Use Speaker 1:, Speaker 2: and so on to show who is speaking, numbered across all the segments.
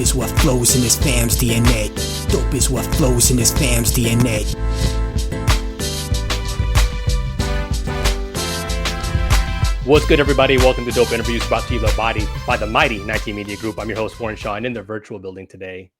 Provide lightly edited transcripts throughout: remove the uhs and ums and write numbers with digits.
Speaker 1: is what flows in this fam's DNA. Dope is what flows in this fam's DNA.
Speaker 2: What's good, everybody? Welcome to Dope Interviews, brought to you by the mighty 19 Media Group. I'm your host, Warren Shaw, and in the virtual building today,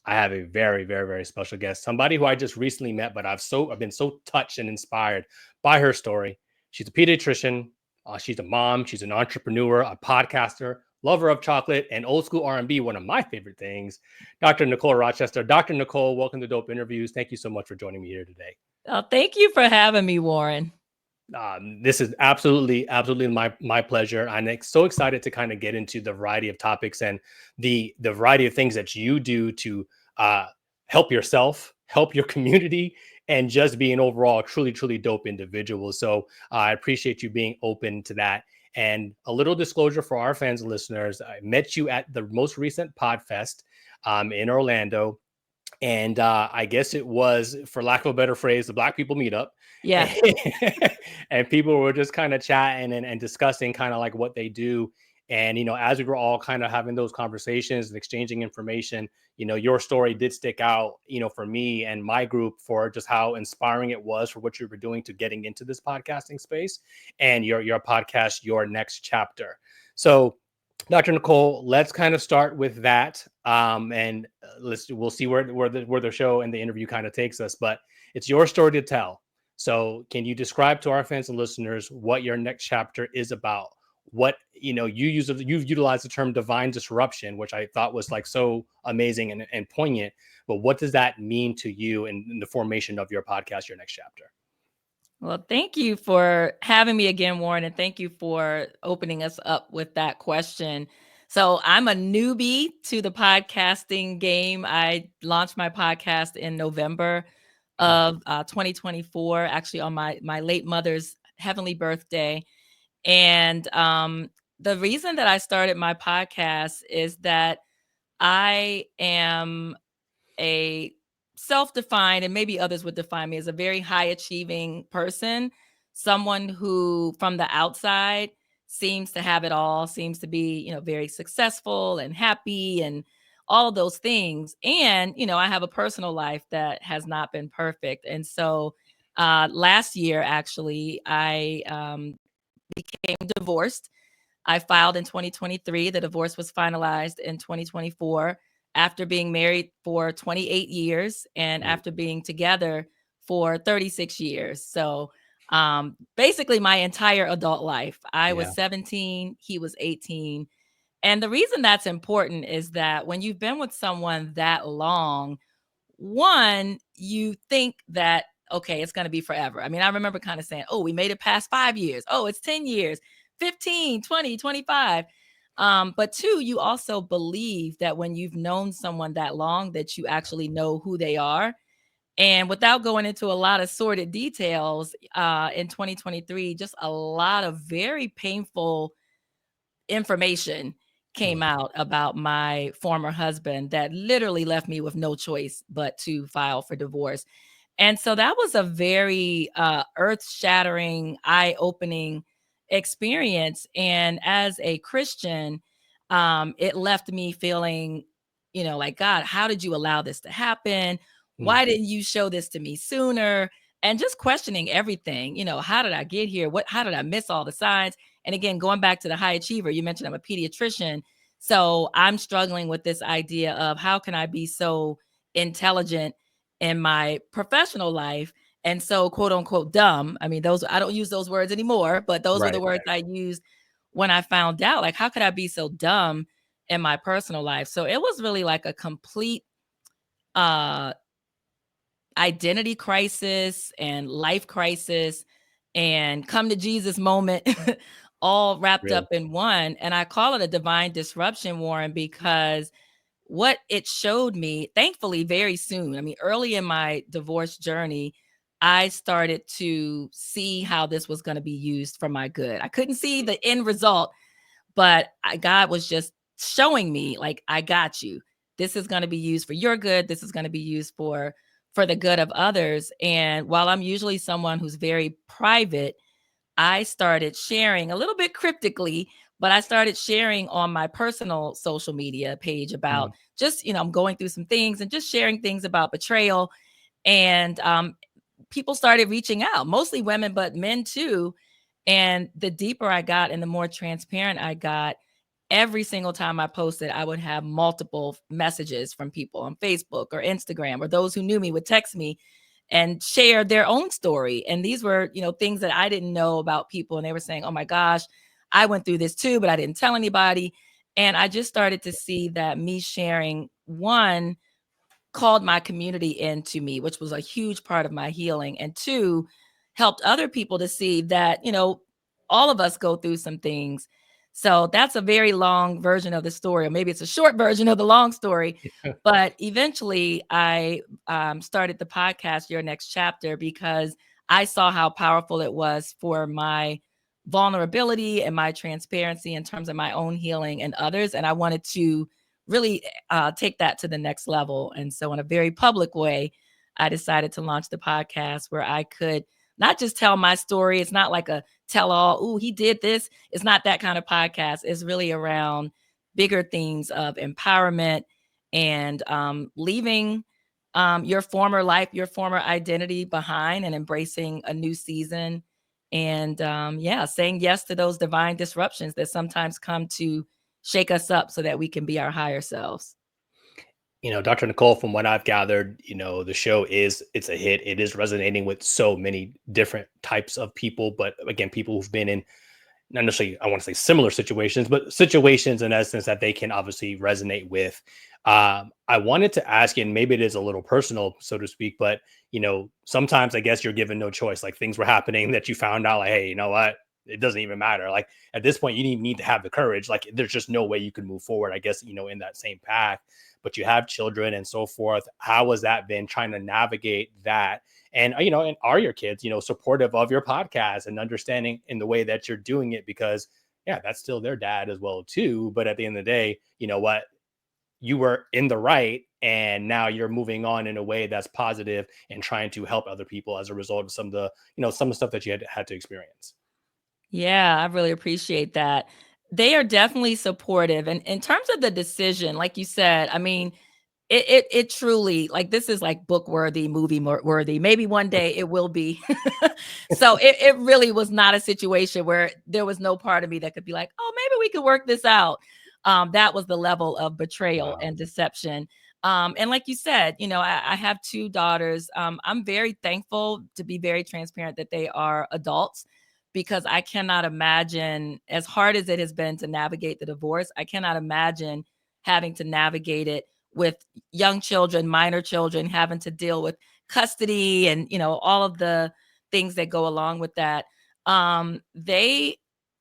Speaker 2: I have a very, very, very special guest, somebody who I just recently met, but I've been so touched and inspired by her story. She's a pediatrician, she's a mom, she's an entrepreneur, a podcaster, lover of chocolate, and old school R&B, one of my favorite things. Dr. Nicole Rochester. Dr. Nicole, welcome to Dope Interviews. Thank you so much for joining me here today.
Speaker 3: Oh, thank you for having me, Warren.
Speaker 2: This is absolutely my pleasure. I'm so excited to kind of get into the variety of topics and the variety of things that you do to help yourself, help your community, and just be an overall truly dope individual. So I appreciate you being open to that. And a little disclosure for our fans and listeners: I met you at the most recent PodFest in Orlando. And I guess it was, for lack of a better phrase, the Black People Meetup.
Speaker 3: Yeah.
Speaker 2: And people were just kind of chatting and discussing kind of like what they do. And, as we were all kind of having those conversations and exchanging information, your story did stick out, for me and my group, for just how inspiring it was for what you were doing to getting into this podcasting space and your podcast, Your Next Chapter. So, Dr. Nicole, let's kind of start with that, and we'll see where the show and the interview kind of takes us. But it's your story to tell. So, can you describe to our fans and listeners what your next chapter is about? What you've utilized the term divine disruption, which I thought was like so amazing and poignant. But what does that mean to you in the formation of your podcast, Your Next Chapter?
Speaker 3: Well, thank you for having me again, Warren, and thank you for opening us up with that question. So I'm a newbie to the podcasting game. I launched my podcast in November of 2024, actually on my late mother's heavenly birthday. And the reason that I started my podcast is that I am a self-defined, and maybe others would define me as a very high achieving person, someone who from the outside seems to have it all, seems to be, very successful and happy and all of those things. And, I have a personal life that has not been perfect. And so last year, actually, I became divorced. I filed in 2023. The divorce was finalized in 2024. After being married for 28 years and after being together for 36 years. So basically my entire adult life. I was 17, he was 18. And the reason that's important is that when you've been with someone that long, one, you think that, okay, it's going to be forever. I mean, I remember kind of saying, oh, we made it past 5 years. Oh, it's 10 years, 15, 20, 25. But two, you also believe that when you've known someone that long, that you actually know who they are. And without going into a lot of sordid details, in 2023, just a lot of very painful information came out about my former husband that literally left me with no choice but to file for divorce. And so that was a very earth-shattering, eye-opening experience. And as a Christian, it left me feeling, like, God, how did you allow this to happen? Why didn't you show this to me sooner? And just questioning everything, how did I get here? How did I miss all the signs? And again, going back to the high achiever, you mentioned I'm a pediatrician. So I'm struggling with this idea of how can I be so intelligent in my professional life and so quote unquote dumb. I mean, I don't use those words anymore, but those are the words I used when I found out, like, how could I be so dumb in my personal life? So it was really like a complete identity crisis and life crisis and come to Jesus moment all wrapped up in one. And I call it a divine disruption, Warren, because what it showed me, thankfully, very soon, I mean, early in my divorce journey, I started to see how this was going to be used for my good. I couldn't see the end result, but God was just showing me, like, I got you. This is going to be used for your good. This is going to be used for the good of others. And while I'm usually someone who's very private, I started sharing a little bit cryptically, But I started sharing on my personal social media page about just, I'm going through some things and just sharing things about betrayal. And people started reaching out, mostly women, but men too. And the deeper I got and the more transparent I got, every single time I posted, I would have multiple messages from people on Facebook or Instagram, or those who knew me would text me and share their own story. And these were, things that I didn't know about people. And they were saying, oh my gosh, I went through this too, but I didn't tell anybody. And I just started to see that me sharing, one, called my community into me, which was a huge part of my healing. And two, helped other people to see that, all of us go through some things. So that's a very long version of the story, or maybe it's a short version of the long story. But eventually I started the podcast, Your Next Chapter, because I saw how powerful it was for my vulnerability and my transparency in terms of my own healing and others. And I wanted to really take that to the next level. And so in a very public way, I decided to launch the podcast where I could not just tell my story. It's not like a tell all, oh, he did this. It's not that kind of podcast. It's really around bigger themes of empowerment and leaving your former life, your former identity behind and embracing a new season. And saying yes to those divine disruptions that sometimes come to shake us up so that we can be our higher selves.
Speaker 2: Dr. Nicole, from what I've gathered, the show it's a hit. It is resonating with so many different types of people, but again, people who've been in, not necessarily, I want to say similar situations, but situations in essence that they can obviously resonate with. I wanted to ask you, and maybe it is a little personal, so to speak, but sometimes I guess you're given no choice. Like things were happening that you found out, like, hey, you know what? It doesn't even matter. Like at this point, you need to have the courage. Like there's just no way you can move forward, I guess, in that same path. But you have children and so forth. How has that been, trying to navigate that? And and are your kids supportive of your podcast and understanding in the way that you're doing it? Because yeah, that's still their dad as well too. But at the end of the day, you know what, you were in the right, and now you're moving on in a way that's positive and trying to help other people as a result of some of the some of the stuff that you had to experience.
Speaker 3: Yeah, I really appreciate that. They are definitely supportive. And in terms of the decision, like you said, I mean, it truly, like, this is like book worthy, movie worthy. Maybe one day it will be. So it really was not a situation where there was no part of me that could be like, oh, maybe we could work this out. That was the level of betrayal
Speaker 2: Wow.
Speaker 3: and deception. And like you said, I have two daughters. I'm very thankful, to be very transparent, that they are adults, because I cannot imagine, as hard as it has been to navigate the divorce, I cannot imagine having to navigate it with young children, minor children, having to deal with custody and, all of the things that go along with that. Because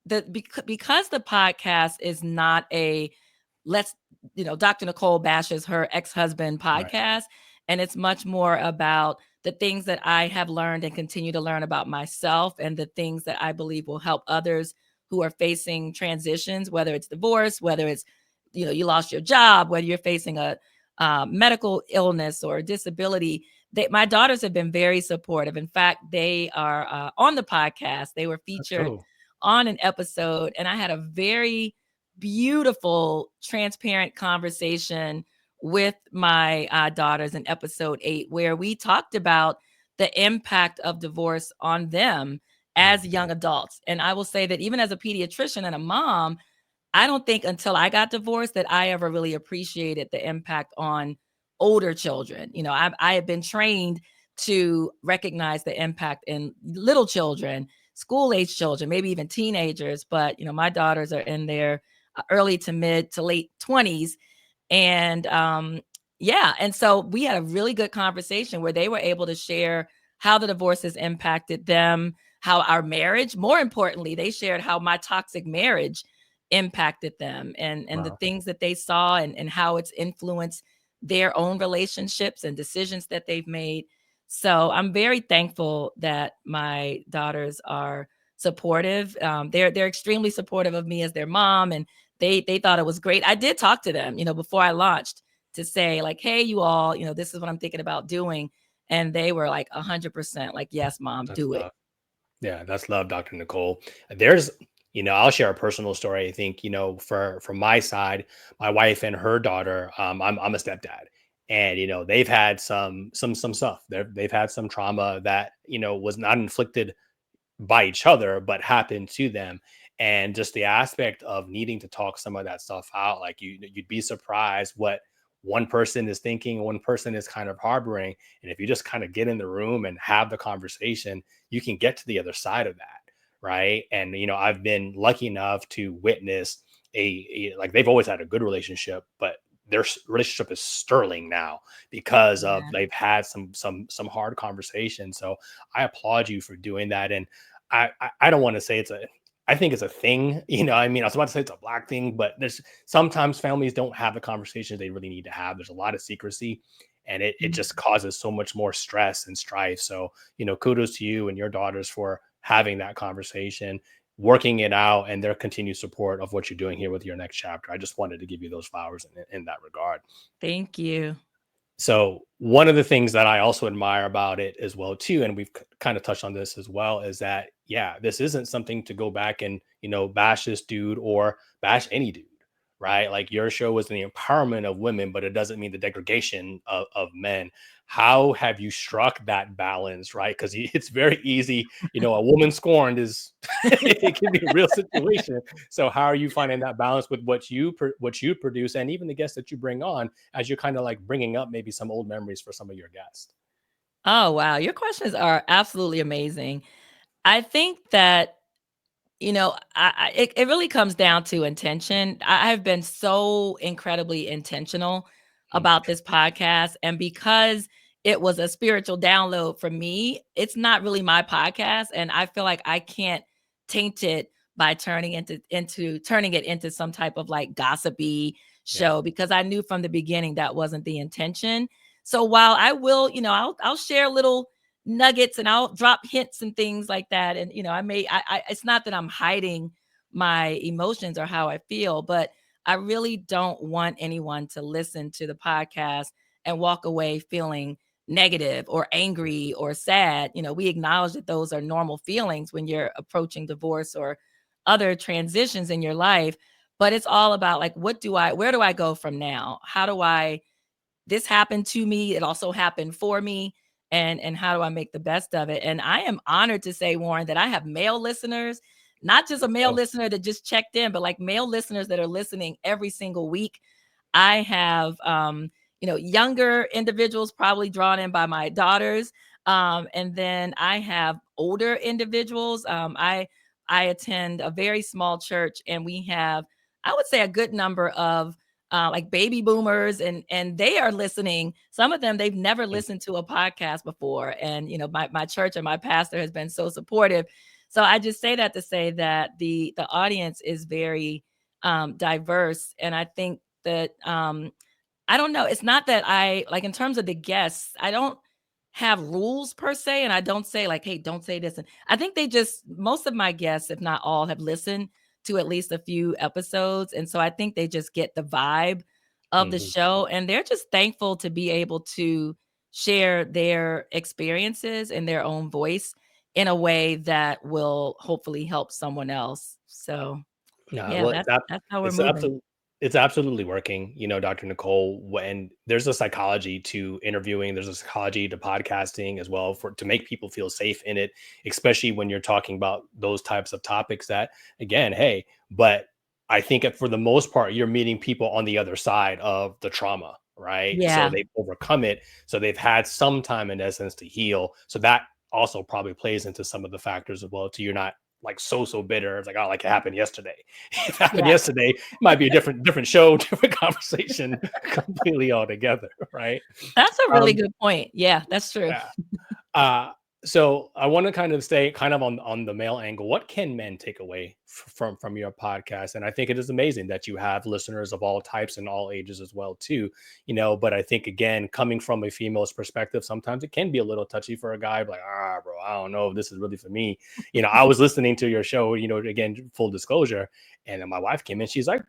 Speaker 3: the podcast is not a, let's, Dr. Nicole bashes her ex-husband
Speaker 2: Right.
Speaker 3: podcast, and it's much more about the things that I have learned and continue to learn about myself, and the things that I believe will help others who are facing transitions, whether it's divorce, whether it's, you lost your job, whether you're facing a medical illness or disability. My daughters have been very supportive. In fact, they are on the podcast. They were
Speaker 2: That's
Speaker 3: featured
Speaker 2: cool.
Speaker 3: on an episode, and I had a very beautiful, transparent conversation with my daughters in episode 8, where we talked about the impact of divorce on them as
Speaker 2: Mhm.
Speaker 3: young adults. And I will say that even as a pediatrician and a mom, I don't think until I got divorced that I ever really appreciated the impact on older children. I have been trained to recognize the impact in little children, school age children, maybe even teenagers. But, my daughters are in their early to mid to late 20s. And and so we had a really good conversation where they were able to share how the divorce has impacted them, how our marriage, more importantly, they shared how my toxic marriage impacted them, and the
Speaker 2: Wow.
Speaker 3: things that they saw, and how it's influenced their own relationships and decisions that they've made. So I'm very thankful that my daughters are supportive. They're extremely supportive of me as their mom, and they thought it was great. I did talk to them, before I launched, to say like, hey, you all, this is what I'm thinking about doing. And they were like 100% like, yes, mom,
Speaker 2: That's
Speaker 3: do it.
Speaker 2: love. Yeah, that's love, Dr. Nicole. There's, I'll share a personal story. I think, for my side, my wife and her daughter, I'm a stepdad. And they've had some stuff. They've had some trauma that was not inflicted by each other, but happened to them. And just the aspect of needing to talk some of that stuff out, like you'd be surprised what one person is thinking, one person is kind of harboring. And if you just kind of get in the room and have the conversation, you can get to the other side of that. Right. And, I've been lucky enough to witness like they've always had a good relationship, but their relationship is sterling now because of
Speaker 3: Yeah.
Speaker 2: they've had some hard conversations. So I applaud you for doing that. And I don't want to say I think it's a thing, I mean, I was about to say it's a black thing, but there's sometimes families don't have the conversations they really need to have. There's a lot of secrecy and it
Speaker 3: Mhm.
Speaker 2: just causes so much more stress and strife. So, kudos to you and your daughters for having that conversation, working it out, and their continued support of what you're doing here with your next chapter. I just wanted to give you those flowers in that regard.
Speaker 3: Thank you.
Speaker 2: So one of the things that I also admire about it as well too, and we've kind of touched on this as well, is that this isn't something to go back and bash this dude or bash any dude, right? Like your show is the empowerment of women, but it doesn't mean the degradation of men. How have you struck that balance, right? Because it's very easy, a woman scorned is it can be a real situation. So how are you finding that balance with what you produce and even the guests that you bring on, as you're kind of like bringing up maybe some old memories for some of your guests?
Speaker 3: Oh, wow. Your questions are absolutely amazing. I think that, it really comes down to intention. I've been so incredibly intentional
Speaker 2: Mm,
Speaker 3: about this podcast. And because it was a spiritual download for me, it's not really my podcast. And I feel like I can't taint it by turning it into some type of like gossipy
Speaker 2: yeah.
Speaker 3: show, because I knew from the beginning that wasn't the intention. So while I will, I'll share little nuggets and I'll drop hints and things like that. And it's not that I'm hiding my emotions or how I feel, but I really don't want anyone to listen to the podcast and walk away feeling negative or angry or sad. We acknowledge that those are normal feelings when you're approaching divorce or other transitions in your life, but it's all about like, where do I go from now? How do I this happened to me. It also happened for me. And how do I make the best of it? And I am honored to say, Warren, that I have male listeners, not just a male
Speaker 2: Oh,
Speaker 3: listener that just checked in, but like male listeners that are listening every single week. I have younger individuals probably drawn in by my daughters. And then I have older individuals. I attend a very small church, and we have, I would say, a good number of like baby boomers, and they are listening. Some of them, they've never
Speaker 2: mm,
Speaker 3: listened to a podcast before, and my church and my pastor has been so supportive. So I just say that to say that the audience is very diverse, and I think that I don't know. It's not that I like, in terms of the guests, I don't have rules per se. And I don't say like, hey, don't say this. And I think most of my guests, if not all, have listened to at least a few episodes. And so I think they just get the vibe of the
Speaker 2: mhm.
Speaker 3: show. And they're just thankful to be able to share their experiences in their own voice in a way that will hopefully help someone else. So
Speaker 2: No,
Speaker 3: yeah,
Speaker 2: well,
Speaker 3: that's how we're
Speaker 2: it's
Speaker 3: moving.
Speaker 2: absolutely it's absolutely working, Dr. Nicole. When there's a psychology to interviewing, there's a psychology to podcasting as well for to make people feel safe in it, especially when you're talking about those types of topics that, again, hey, but I think that for the most part, you're meeting people on the other side of the trauma, right? So
Speaker 3: Yeah.
Speaker 2: they've overcome it. So they've had some time in essence to heal. So that also probably plays into some of the factors as well. To you're not like so bitter. It's like, oh, like it happened yesterday. If it happened
Speaker 3: Yeah.
Speaker 2: yesterday, it might be a different show, different conversation completely altogether, right?
Speaker 3: That's a really
Speaker 2: Um,
Speaker 3: good point. Yeah, that's true.
Speaker 2: yeah. Uh, so I want to kind of stay kind of on the male angle. What can men take away from your podcast? And I think it is amazing that you have listeners of all types and all ages as well too. But I think again, coming from a female's perspective, sometimes it can be a little touchy for a guy, like, bro, I don't know if this is really for me. I was listening to your show, again, full disclosure, and then my wife came in, she's like,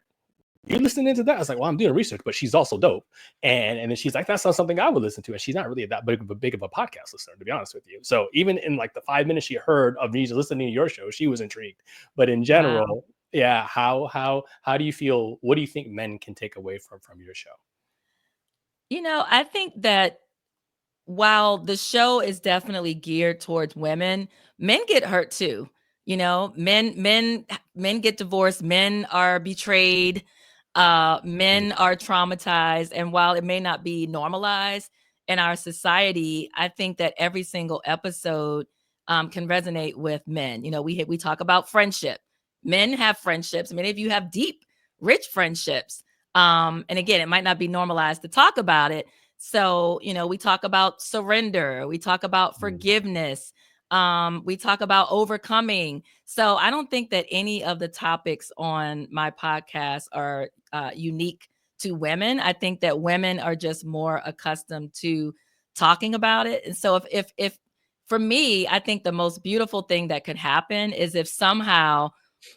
Speaker 2: you're listening to that? I was like, well, I'm doing research, but she's also dope. And then she's like, that's not something I would listen to. And she's not really that big of a podcast listener, to be honest with you. So even in like the 5 minutes she heard of me listening to your show, she was intrigued. But in
Speaker 3: Wow.
Speaker 2: general, yeah, how do you feel? What do you think men can take away from your show?
Speaker 3: I think that while the show is definitely geared towards women, men get hurt too. Men get divorced, men are betrayed, men are traumatized. And while it may not be normalized in our society, I think that every single episode can resonate with men. We talk about friendship. Men have friendships. Many of you have deep, rich friendships. And again, it might not be normalized to talk about it. So, we talk about surrender, we talk about forgiveness, we talk about overcoming. So I don't think that any of the topics on my podcast are unique to women. I think that women are just more accustomed to talking about it. And so if for me, I think the most beautiful thing that could happen is if somehow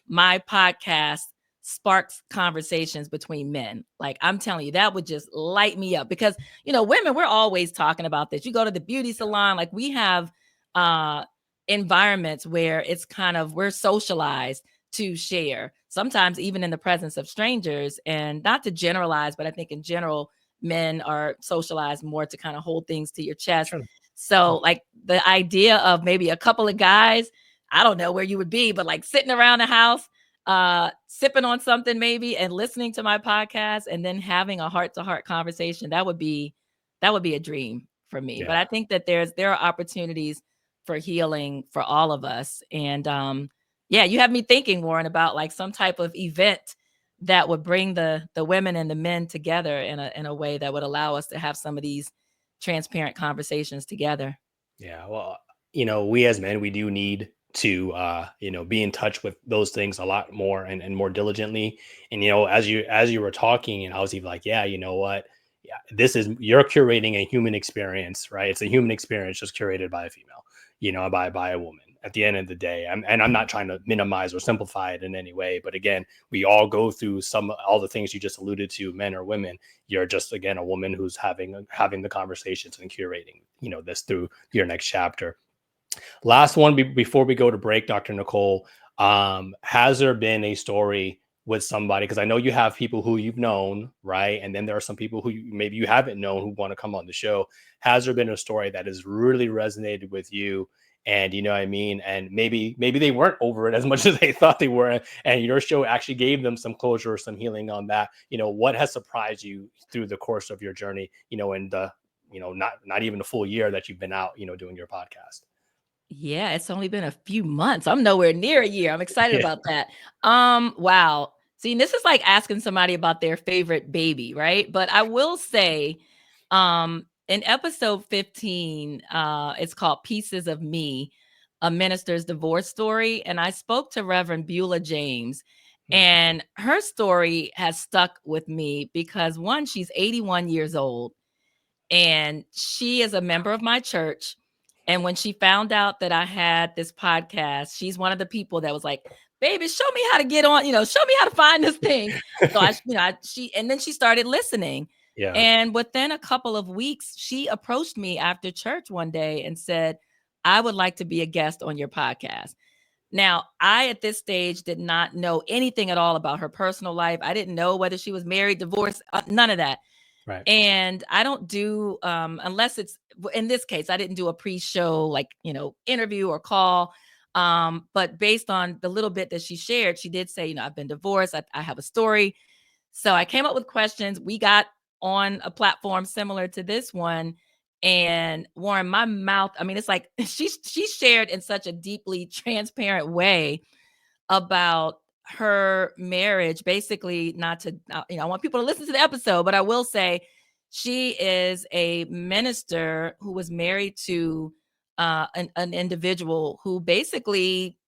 Speaker 3: my podcast sparks conversations between men. Like, I'm telling you, that would just light me up because, women, we're always talking about this. You go to the beauty salon, like we have environments where it's kind of, we're socialized to share, sometimes even in the presence of strangers. And not to generalize, but I think in general, men are socialized more to kind of hold things to your chest.
Speaker 2: Sure.
Speaker 3: So like the idea of maybe a couple of guys, I don't know where you would be, but like sitting around the house, sipping on something maybe and listening to my podcast and then having a heart-to-heart conversation, that would be a dream for me. But I think that there are opportunities for healing for all of us. And you have me thinking, Warren, about like some type of event that would bring the women and the men together in a way that would allow us to have some of these transparent conversations together.
Speaker 2: Yeah, well, we as men, we do need to be in touch with those things a lot more and more diligently. And as you were talking, and I was even like, yeah, you know what? Yeah, you're curating a human experience, right? It's a human experience just curated by a female, by a woman. At the end of the day, I'm not trying to minimize or simplify it in any way, but again, we all go through all the things you just alluded to, men or women. You're just, again, a woman who's having the conversations and curating, this through your next chapter. Last one before we go to break, Dr. Nicole, has there been a story with somebody? Because I know you have people who you've known, right? And then there are some people who maybe you haven't known who want to come on the show. Has there been a story that has really resonated with you? And you know what I mean? And maybe they weren't over it as much as they thought they were. And your show actually gave them some closure or some healing on that. What has surprised you through the course of your journey, in the, not even a full year that you've been out, doing your podcast?
Speaker 3: Yeah, it's only been a few months. I'm nowhere near a year. I'm excited about that. Wow. See, this is like asking somebody about their favorite baby, right? But I will say, in episode 15, it's called Pieces of Me, a minister's divorce story. And I spoke to Reverend Beulah James, and her story has stuck with me because one, she's 81 years old and she is a member of my church. And when she found out that I had this podcast, she's one of the people that was like, baby, show me how to get on, show me how to find this thing. So and then she started listening.
Speaker 2: Yeah.
Speaker 3: And within a couple of weeks, she approached me after church one day and said, I would like to be a guest on your podcast. Now, I, at this stage, did not know anything at all about her personal life. I didn't know whether she was married, divorced, none of that.
Speaker 2: Right.
Speaker 3: And I don't do, unless it's, in this case, I didn't do a pre-show, like, interview or call. But based on the little bit that she shared, she did say, I've been divorced. I have a story. So I came up with questions. We got on a platform similar to this one. And Warren, my mouth, it's like she shared in such a deeply transparent way about her marriage. Basically, not to, I want people to listen to the episode, but I will say she is a minister who was married to an individual who basically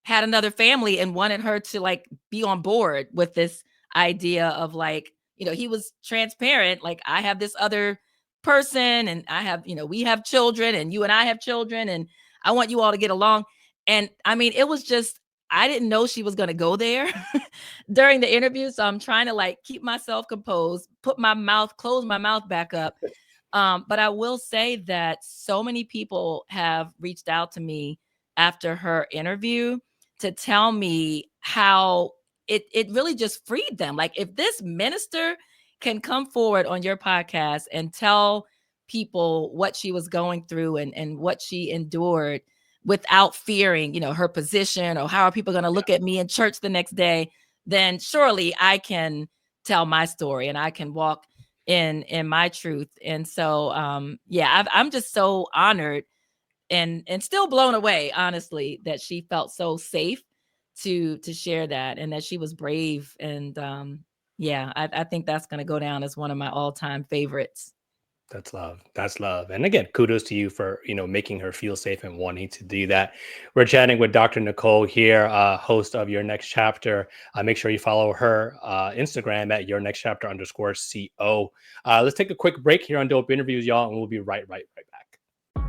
Speaker 3: had another family and wanted her to like be on board with this idea of like, he was transparent. Like, I have this other person and I have, we have children and you and I have children and I want you all to get along. And it was just, I didn't know she was going to go there during the interview. So I'm trying to like keep myself composed, close my mouth back up. But I will say that so many people have reached out to me after her interview to tell me how it really just freed them. Like, if this minister can come forward on your podcast and tell people what she was going through and what she endured without fearing, her position, or how are people going to look at me in church the next day, then surely I can tell my story and I can walk in my truth. And so I'm just so honored and still blown away, honestly, that she felt so safe to share that, and that she was brave. And I think that's going to go down as one of my all-time favorites.
Speaker 2: That's love. That's love. And again, kudos to you for, making her feel safe and wanting to do that. We're chatting with Dr. Nicole here, host of Your Next Chapter. Make sure you follow her Instagram at yournextchapter_CO. Let's take a quick break here on Dope Interviews, y'all, and we'll be right back.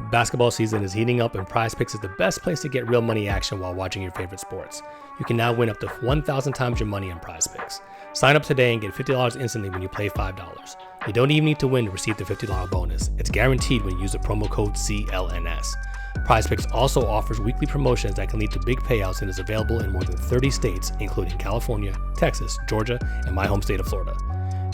Speaker 2: Basketball season is heating up, and PrizePicks is the best place to get real money action while watching your favorite sports. You can now win up to 1,000 times your money on PrizePicks. Sign up today and get $50 instantly when you play $5. You don't even need to win to receive the $50 bonus. It's guaranteed when you use the promo code CLNS. PrizePicks also offers weekly promotions that can lead to big payouts and is available in more than 30 states, including California, Texas, Georgia, and my home state of Florida.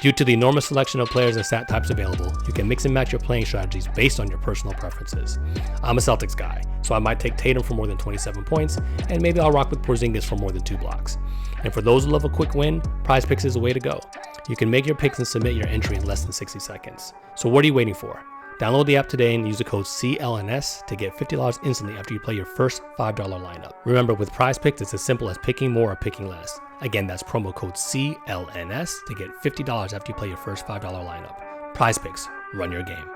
Speaker 2: Due to the enormous selection of players and stat types available, you can mix and match your playing strategies based on your personal preferences. I'm a Celtics guy, so I might take Tatum for more than 27 points, and maybe I'll rock with Porzingis for more than 2 blocks. And for those who love a quick win, PrizePicks is the way to go. You can make your picks and submit your entry in less than 60 seconds. So what are you waiting for? Download the app today and use the code CLNS to get $50 instantly after you play your first $5 lineup. Remember, with PrizePicks, it's as simple as picking more or picking less. Again, that's promo code CLNS to get $50 after you play your first $5 lineup. PrizePicks, run your game.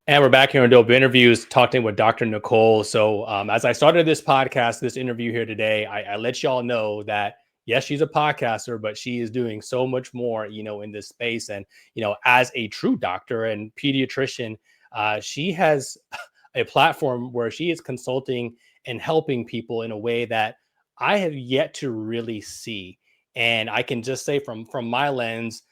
Speaker 2: And we're back here on Dope Interviews, talking with Dr. Nicole. So as I started this podcast, this interview here today, I let y'all know that, yes, she's a podcaster, but she is doing so much more, in this space. And, as a true doctor and pediatrician, she has a platform where she is consulting and helping people in a way that I have yet to really see. And I can just say from my lens,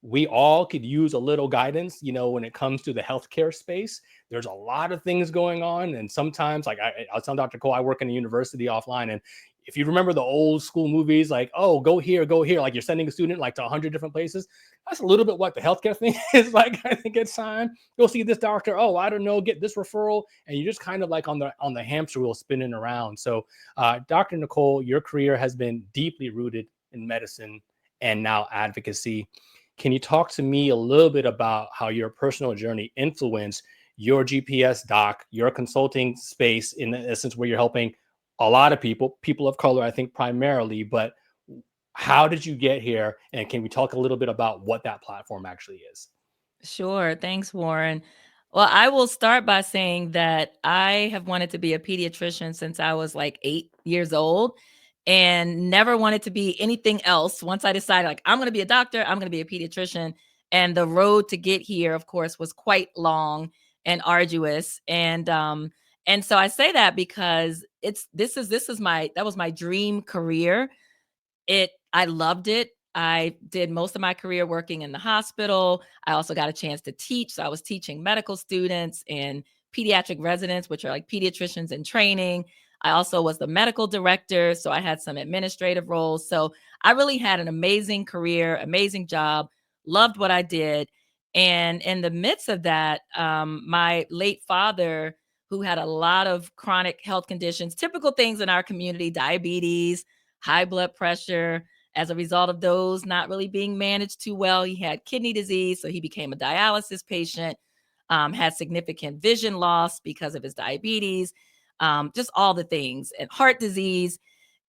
Speaker 2: we all could use a little guidance, when it comes to the healthcare space. There's a lot of things going on. And sometimes, like I'll tell Dr. Cole, I work in a university offline. And if you remember the old school movies, like, oh, go here, like you're sending a student like to 100 different places. That's a little bit what the healthcare thing is like. I think it's time. Go see this doctor. Oh, I don't know, get this referral. And you're just kind of like on the hamster wheel spinning around. So Dr. Nicole, your career has been deeply rooted in medicine and now advocacy. Can you talk to me a little bit about how your personal journey influenced your GPS doc, your consulting space, in essence, where you're helping a lot of people of color, I think primarily, but how did you get here? And can we talk a little bit about what that platform actually is?
Speaker 3: Sure. Thanks, Warren. Well, I will start by saying that I have wanted to be a pediatrician since I was like 8 years old and never wanted to be anything else. Once I decided, like, I'm going to be a doctor, I'm going to be a pediatrician. And the road to get here, of course, was quite long and arduous. And so I say that because that was my dream career. I loved it. I did most of my career working in the hospital. I also got a chance to teach. So I was teaching medical students and pediatric residents, which are like pediatricians in training. I also was the medical director. So I had some administrative roles. So I really had an amazing career, amazing job, loved what I did. And in the midst of that, my late father, who had a lot of chronic health conditions, typical things in our community, diabetes, high blood pressure. As a result of those not really being managed too well, he had kidney disease, so he became a dialysis patient, had significant vision loss because of his diabetes, just all the things, and heart disease.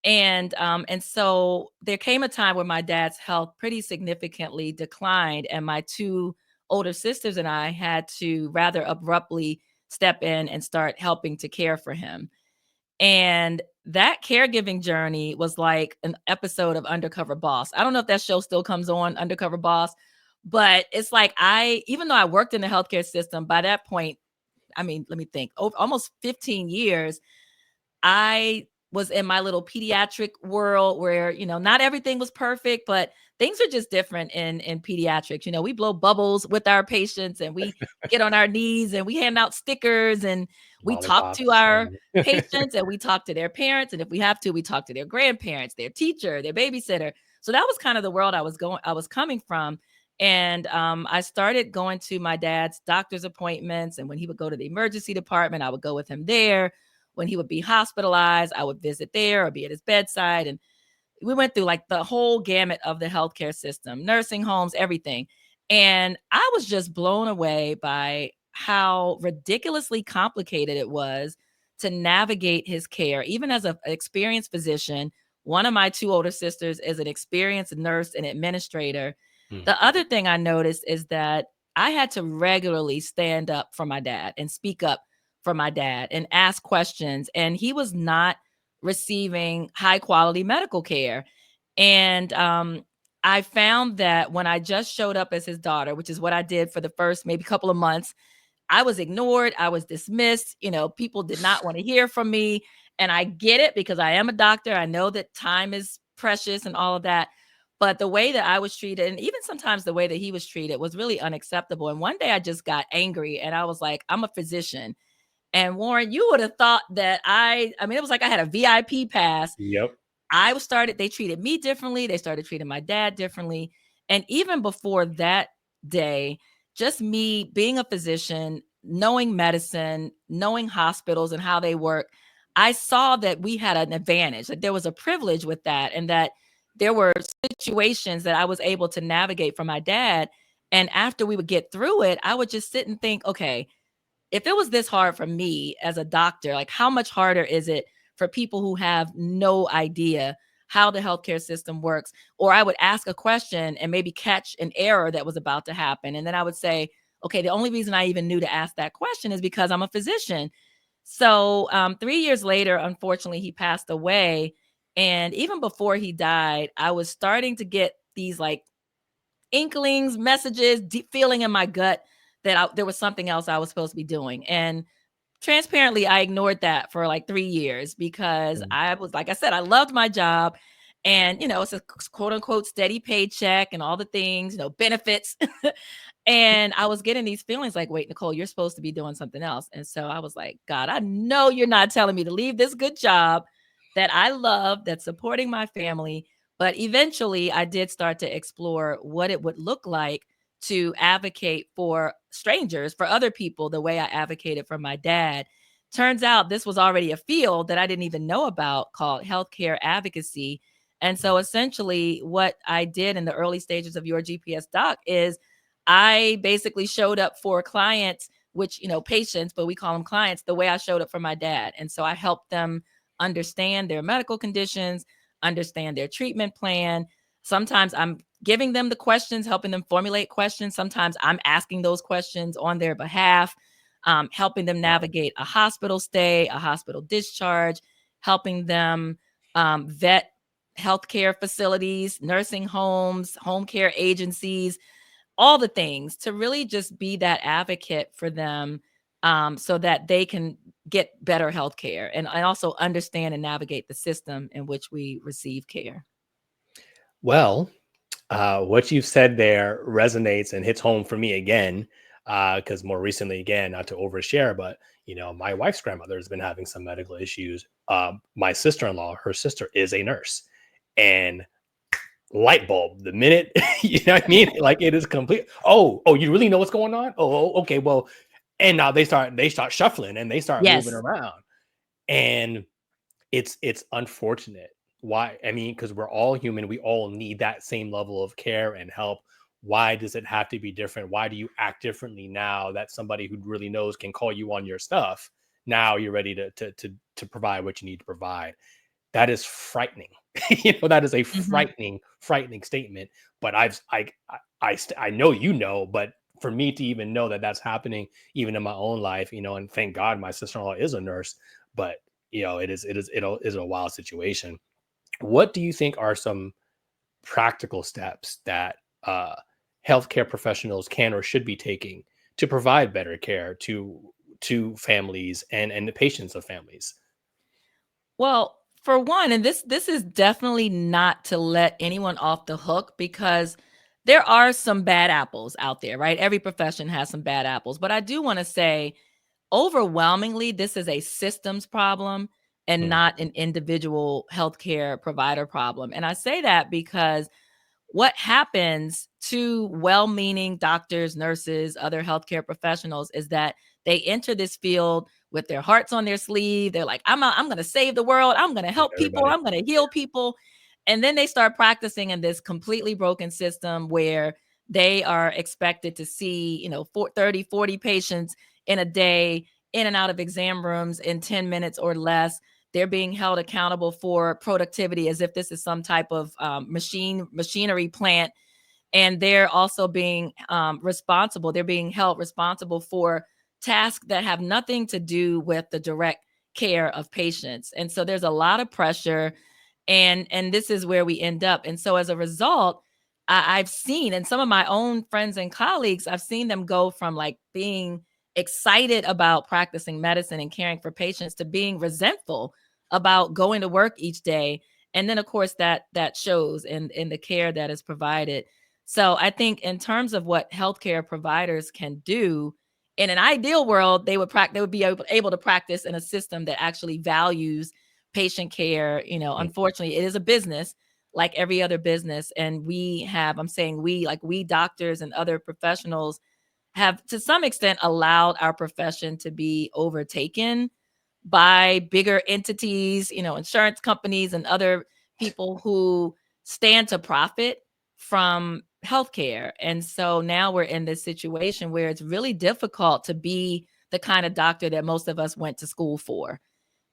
Speaker 3: And so there came a time where my dad's health pretty significantly declined, and my 2 older sisters and I had to rather abruptly step in and start helping to care for him. And that caregiving journey was like an episode of Undercover Boss. I don't know if that show still comes on, Undercover Boss, but it's like even though I worked in the healthcare system, by that point, I mean, let me think, almost 15 years, I was in my little pediatric world where, not everything was perfect, but things are just different in pediatrics. We blow bubbles with our patients and we get on our knees and we hand out stickers and we talk to
Speaker 2: Lollipops.
Speaker 3: our patients and we talk to their parents. And if we have to, we talk to their grandparents, their teacher, their babysitter. So that was kind of the world I was coming from. And I started going to my dad's doctor's appointments. And when he would go to the emergency department, I would go with him there. When he would be hospitalized, I would visit there or be at his bedside. And we went through like the whole gamut of the healthcare system, nursing homes, everything. And I was just blown away by how ridiculously complicated it was to navigate his care. Even as an experienced physician, one of my two older sisters is an experienced nurse and administrator.
Speaker 2: Hmm.
Speaker 3: The other thing I noticed is that I had to regularly stand up for my dad and speak up for my dad and ask questions. And he was not receiving high quality medical care. And I found that when I just showed up as his daughter, which is what I did for the first maybe couple of months, I was ignored. I was dismissed. People did not want to hear from me. And I get it because I am a doctor. I know that time is precious and all of that. But the way that I was treated, and even sometimes the way that he was treated, was really unacceptable. And one day I just got angry and I was like, I'm a physician. And Warren, you would have thought that it was like I had a VIP pass.
Speaker 2: Yep.
Speaker 3: They treated me differently. They started treating my dad differently. And even before that day, just me being a physician, knowing medicine, knowing hospitals and how they work, I saw that we had an advantage, that there was a privilege with that, and that there were situations that I was able to navigate for my dad. And after we would get through it, I would just sit and think, okay, if it was this hard for me as a doctor, like how much harder is it for people who have no idea how the healthcare system works? Or I would ask a question and maybe catch an error that was about to happen. And then I would say, okay, the only reason I even knew to ask that question is because I'm a physician. So 3 years later, unfortunately, he passed away. And even before he died, I was starting to get these like inklings, messages, deep feeling in my gut that there was something else I was supposed to be doing. And transparently, I ignored that for like 3 years because I was, like I said, I loved my job. And, it's a quote unquote steady paycheck and all the things, benefits. And I was getting these feelings like, wait, Nicole, you're supposed to be doing something else. And so I was like, God, I know you're not telling me to leave this good job that I love, that's supporting my family. But eventually I did start to explore what it would look like to advocate for strangers, for other people, the way I advocated for my dad. Turns out this was already a field that I didn't even know about called healthcare advocacy. And so essentially what I did in the early stages of Your GPS Doc is I basically showed up for clients, which, patients, but we call them clients, the way I showed up for my dad. And so I helped them understand their medical conditions, understand their treatment plan. Sometimes I'm giving them the questions, helping them formulate questions. Sometimes I'm asking those questions on their behalf, helping them navigate a hospital stay, a hospital discharge, helping them vet healthcare facilities, nursing homes, home care agencies, all the things, to really just be that advocate for them, so that they can get better healthcare and also understand and navigate the system in which we receive care.
Speaker 2: Well, what you've said there resonates and hits home for me again, because more recently, again, not to overshare, but my wife's grandmother has been having some medical issues. My sister-in-law, her sister is a nurse, and light bulb the minute you know what I mean, like it is complete. Oh, you really know what's going on? Okay, well, and now they start shuffling and they start moving
Speaker 3: Yes.
Speaker 2: around, and it's unfortunate. Why? I mean, because we're all human, we all need that same level of care and help. Why does it have to be different? Why do you act differently now that somebody who really knows can call you on your stuff? Now you're ready to provide what you need to provide. That is frightening. That is a
Speaker 3: Mhm.
Speaker 2: frightening statement. But I know, but for me to even know that that's happening, even in my own life, and thank God my sister-in-law is a nurse, but it is a wild situation. What do you think are some practical steps that healthcare professionals can or should be taking to provide better care to families and the patients of families?
Speaker 3: Well, For one, and this is definitely not to let anyone off the hook, because there are some bad apples out there, right? Every profession has some bad apples. But I do want to say, overwhelmingly, this is a systems problem and
Speaker 2: Hmm.
Speaker 3: not an individual healthcare provider problem. And I say that because what happens to well-meaning doctors, nurses, other healthcare professionals is that they enter this field with their hearts on their sleeve. They're like, I'm going to save the world. I'm going to
Speaker 2: Save
Speaker 3: help people.
Speaker 2: everybody.
Speaker 3: I'm going to heal people. And then they start practicing in this completely broken system where they are expected to see, 30, 40 patients in a day, in and out of exam rooms in 10 minutes or less. They're being held accountable for productivity as if this is some type of machinery plant. And they're also being responsible. They're being held responsible for tasks that have nothing to do with the direct care of patients. And so there's a lot of pressure, and this is where we end up. And so as a result, I've seen, and some of my own friends and colleagues, I've seen them go from like being excited about practicing medicine and caring for patients to being resentful about going to work each day. And then of course that shows in the care that is provided. So I think in terms of what healthcare providers can do, in an ideal world, they would be able to practice in a system that actually values patient care.
Speaker 2: Hmm.
Speaker 3: Unfortunately, it is a business like every other business. And I'm saying we, like we doctors and other professionals, have to some extent allowed our profession to be overtaken by bigger entities, insurance companies and other people who stand to profit from healthcare. And so now we're in this situation where it's really difficult to be the kind of doctor that most of us went to school for.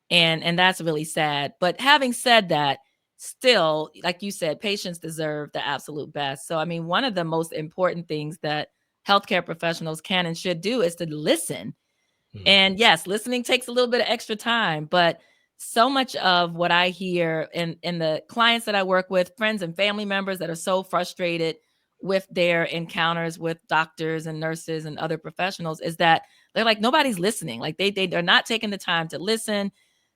Speaker 3: And that's really sad. But having said that, still, like you said, patients deserve the absolute best. So I mean, one of the most important things that healthcare professionals can and should do is to listen.
Speaker 2: Hmm.
Speaker 3: And yes, listening takes a little bit of extra time, but so much of what I hear in the clients that I work with, friends and family members that are so frustrated with their encounters with doctors and nurses and other professionals, is that they're like, nobody's listening. Like they're not taking the time to listen.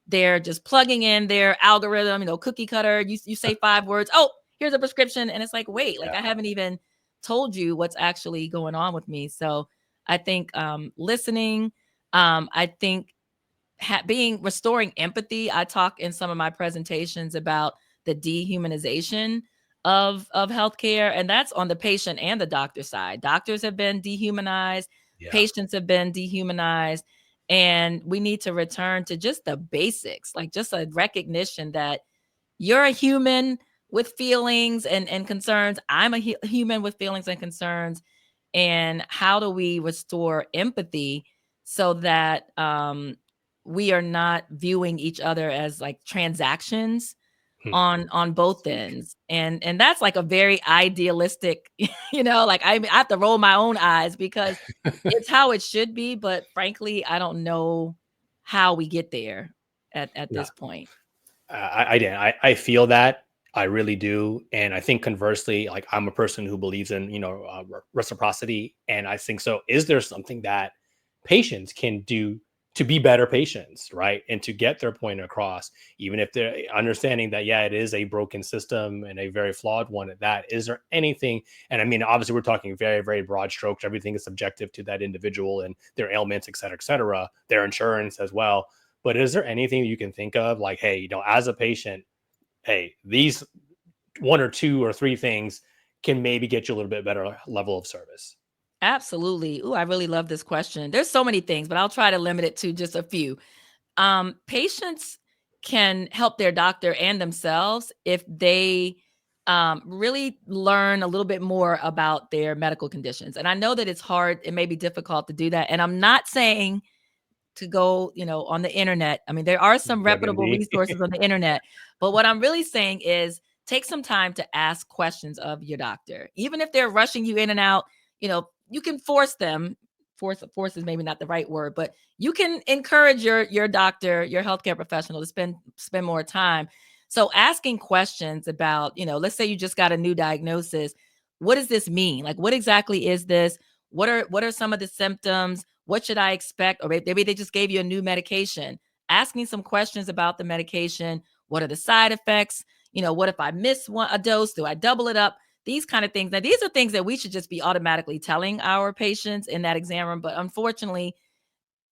Speaker 3: They're just plugging in their algorithm, cookie cutter. You say 5 words. Oh, here's a prescription. And it's like, wait, like I haven't even told you what's actually going on with me. So I think listening, I think being restoring empathy. I talk in some of my presentations about the dehumanization of healthcare, and that's on the patient and the doctor side. Doctors have been dehumanized,
Speaker 2: Yeah.
Speaker 3: patients have been dehumanized, and we need to return to just the basics, like just a recognition that you're a human with feelings and concerns. I'm a human with feelings and concerns. And how do we restore empathy so that we are not viewing each other as like transactions
Speaker 2: Hmm.
Speaker 3: on both ends? And that's like a very idealistic, like I have to roll my own eyes because it's how it should be. But frankly, I don't know how we get there at
Speaker 2: No,
Speaker 3: this point.
Speaker 2: I didn't. I feel that. I really do. And I think conversely, like I'm a person who believes in, reciprocity. And I think so. Is there something that patients can do to be better patients, right? And to get their point across, even if they're understanding that, yeah, it is a broken system and a very flawed one at that. Is there anything? And I mean, obviously, we're talking very, very broad strokes. Everything is subjective to that individual and their ailments, et cetera, their insurance as well. But is there anything you can think of, like, hey, as a patient, hey, these one or two or three things can maybe get you a little bit better level of service?
Speaker 3: Absolutely. Ooh, I really love this question. There's so many things, but I'll try to limit it to just a few. Patients can help their doctor and themselves if they really learn a little bit more about their medical conditions. And I know that it's hard, it may be difficult to do that. And I'm not saying to go, on the internet. I mean, there are some reputable
Speaker 2: WebMD.
Speaker 3: resources on the internet, but what I'm really saying is take some time to ask questions of your doctor. Even if they're rushing you in and out, you can force them. Force is maybe not the right word, but you can encourage your doctor, your healthcare professional to spend more time. So asking questions about, let's say you just got a new diagnosis. What does this mean? Like, what exactly is this? What are some of the symptoms? What should I expect? Or maybe they just gave you a new medication. Asking some questions about the medication. What are the side effects? What if I miss a dose? Do I double it up? These kind of things. Now, these are things that we should just be automatically telling our patients in that exam room. But unfortunately,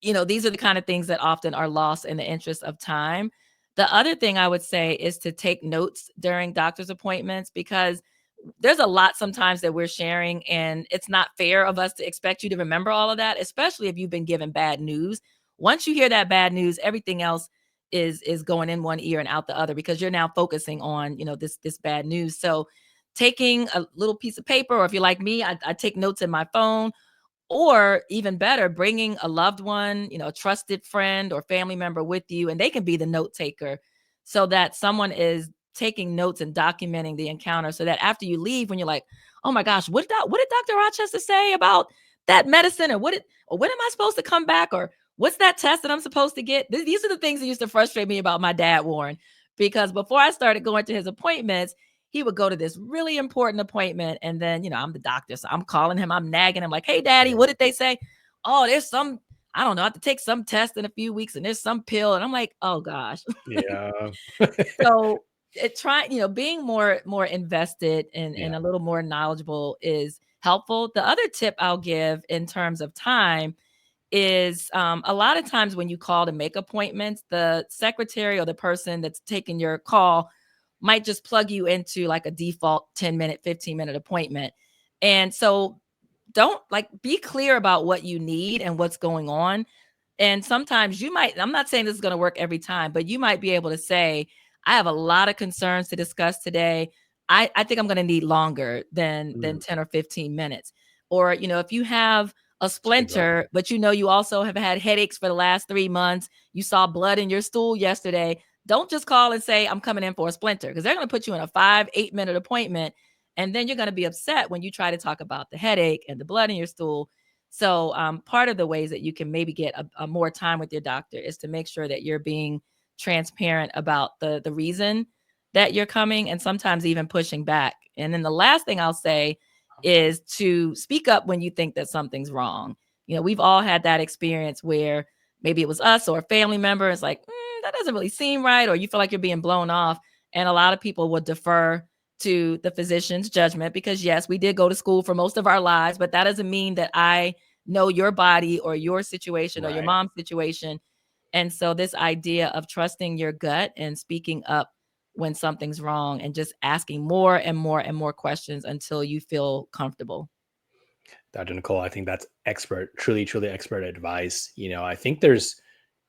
Speaker 3: these are the kind of things that often are lost in the interest of time. The other thing I would say is to take notes during doctor's appointments, because there's a lot sometimes that we're sharing, and it's not fair of us to expect you to remember all of that, especially if you've been given bad news. Once you hear that bad news, everything else is going in one ear and out the other, because you're now focusing on, this bad news. So taking a little piece of paper, or if you're like me, I take notes in my phone, or even better, bringing a loved one, a trusted friend or family member with you, and they can be the note taker, so that someone is taking notes and documenting the encounter, so that after you leave, when you're like, oh my gosh, what did Dr. Rochester say about that medicine? Or when am I supposed to come back? Or what's that test that I'm supposed to get? These are the things that used to frustrate me about my dad, Warren, because before I started going to his appointments, he would go to this really important appointment. And then, I'm the doctor. So I'm calling him, I'm nagging him like, hey, daddy, what did they say? Oh, there's I don't know, I have to take some test in a few weeks, and there's some pill. And I'm like, oh gosh.
Speaker 2: Yeah.
Speaker 3: So being more invested and
Speaker 2: Yeah.
Speaker 3: a little more knowledgeable is helpful. The other tip I'll give in terms of time is, a lot of times when you call to make appointments, the secretary or the person that's taking your call might just plug you into like a default 10-minute, 15-minute appointment. And so don't be clear about what you need and what's going on. And sometimes I'm not saying this is going to work every time, but you might be able to say, I have a lot of concerns to discuss today. I think I'm going to need longer than
Speaker 2: Mm,
Speaker 3: 10 or 15 minutes. Or, if you have a
Speaker 2: good advice.
Speaker 3: splinter, but you also have had headaches for the last 3 months, you saw blood in your stool yesterday, don't just call and say, I'm coming in for a splinter, because they're going to put you in a 5-8 minute appointment. And then you're going to be upset when you try to talk about the headache and the blood in your stool. So part of the ways that you can maybe get a more time with your doctor is to make sure that you're being transparent about the reason that you're coming, and sometimes even pushing back. And then the last thing I'll say is to speak up when you think that something's wrong. We've all had that experience where maybe it was us or a family member. It's like, that doesn't really seem right, or you feel like you're being blown off. And a lot of people would defer to the physician's judgment, because yes, we did go to school for most of our lives, but that doesn't mean that I know your body or your situation or your
Speaker 2: Right.
Speaker 3: mom's situation. And so this idea of trusting your gut and speaking up when something's wrong, and just asking more and more and more questions until you feel comfortable.
Speaker 2: Dr. Nicole, I think that's truly, truly expert advice. I think there's,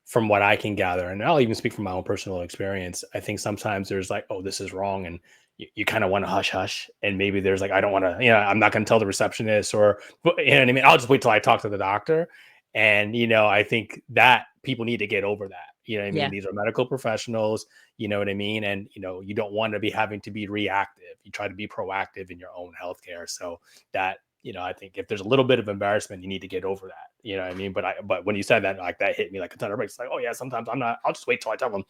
Speaker 2: from what I can gather, and I'll even speak from my own personal experience, I think sometimes there's like, oh, this is wrong. And you kind of want to hush hush. And maybe there's like, I don't want to, I'm not going to tell the receptionist, or, you know what I mean? I'll just wait till I talk to the doctor. And, I think that people need to get over that. You know what I mean?
Speaker 3: Yeah.
Speaker 2: These are medical professionals, you know what I mean? And, you don't want to be having to be reactive. You try to be proactive in your own healthcare. So that, I think if there's a little bit of embarrassment, you need to get over that. You know what I mean? But when you said that, like, that hit me like a ton of bricks. Like, oh yeah, sometimes I'll just wait till I tell them.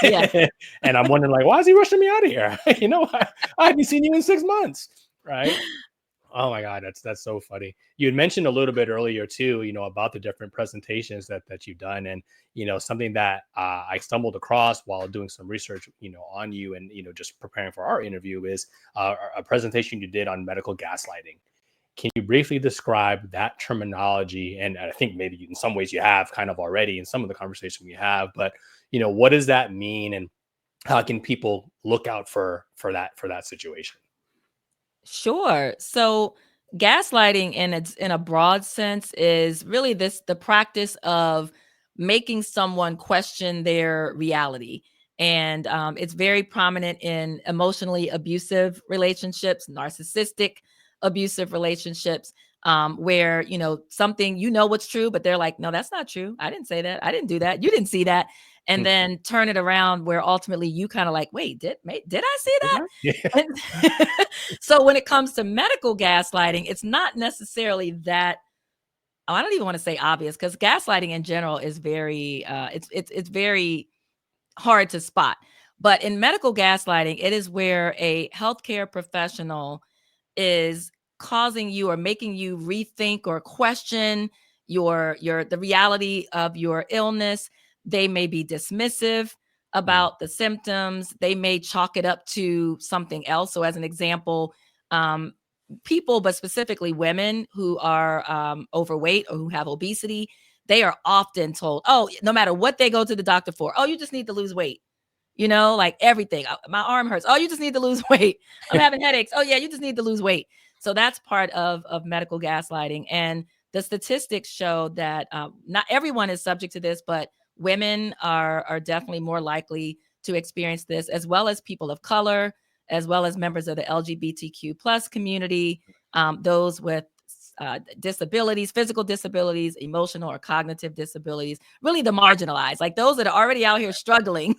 Speaker 3: Yeah.
Speaker 2: And I'm wondering, like, why is he rushing me out of here? I haven't seen you in 6 months. Right. Oh my God, that's so funny. You had mentioned a little bit earlier too, about the different presentations that you've done, and something that I stumbled across while doing some research, on you, and just preparing for our interview, is a presentation you did on medical gaslighting. Can you briefly describe that terminology? And I think maybe in some ways you have kind of already in some of the conversation we have, but what does that mean, and how can people look out for that situation?
Speaker 3: Sure. So gaslighting in a broad sense is really the practice of making someone question their reality. And it's very prominent in emotionally abusive relationships, narcissistic abusive relationships, where, something, what's true, but they're like, no, that's not true. I didn't say that. I didn't do that. You didn't see that. And
Speaker 2: Hmm.
Speaker 3: then turn it around where ultimately you kind of like, wait, did I see
Speaker 2: Did
Speaker 3: that?
Speaker 2: I? Yeah.
Speaker 3: And so when it comes to medical gaslighting, it's not necessarily that. Oh, I don't even want to say obvious, because gaslighting in general is very it's very hard to spot. But in medical gaslighting, it is where a healthcare professional is causing you or making you rethink or question the reality of your illness. They may be dismissive about the symptoms. They may chalk it up to something else. So as an example, people, but specifically women who are overweight or who have obesity, they are often told, oh, no matter what they go to the doctor for, oh, you just need to lose weight. Like everything. My arm hurts. Oh, you just need to lose weight. I'm having headaches. Oh, yeah, you just need to lose weight. So that's part of medical gaslighting. And the statistics show that not everyone is subject to this, but women are definitely more likely to experience this, as well as people of color, as well as members of the LGBTQ plus community, those with disabilities, physical disabilities, emotional or cognitive disabilities, really the marginalized, like those that are already out here struggling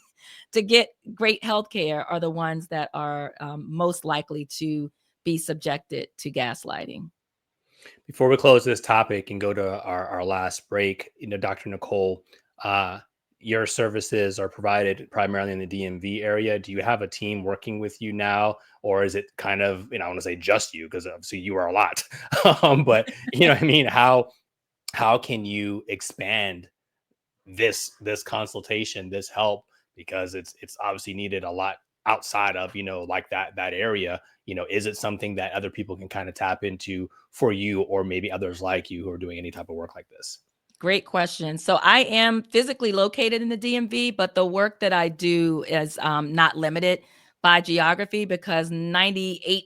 Speaker 3: to get great health care are the ones that are most likely to be subjected to gaslighting.
Speaker 2: Before we close this topic and go to our last break, Dr. Nicole, your services are provided primarily in the DMV area. Do you have a team working with you now, or is it kind of, I want to say just you, because obviously you are a lot, but what I mean? How can you expand this consultation, this help, because it's obviously needed a lot outside of like that area? Is it something that other people can kind of tap into for you, or maybe others like you who are doing any type of work like this?
Speaker 3: Great question. So I am physically located in the DMV, but the work that I do is not limited by geography, because 99%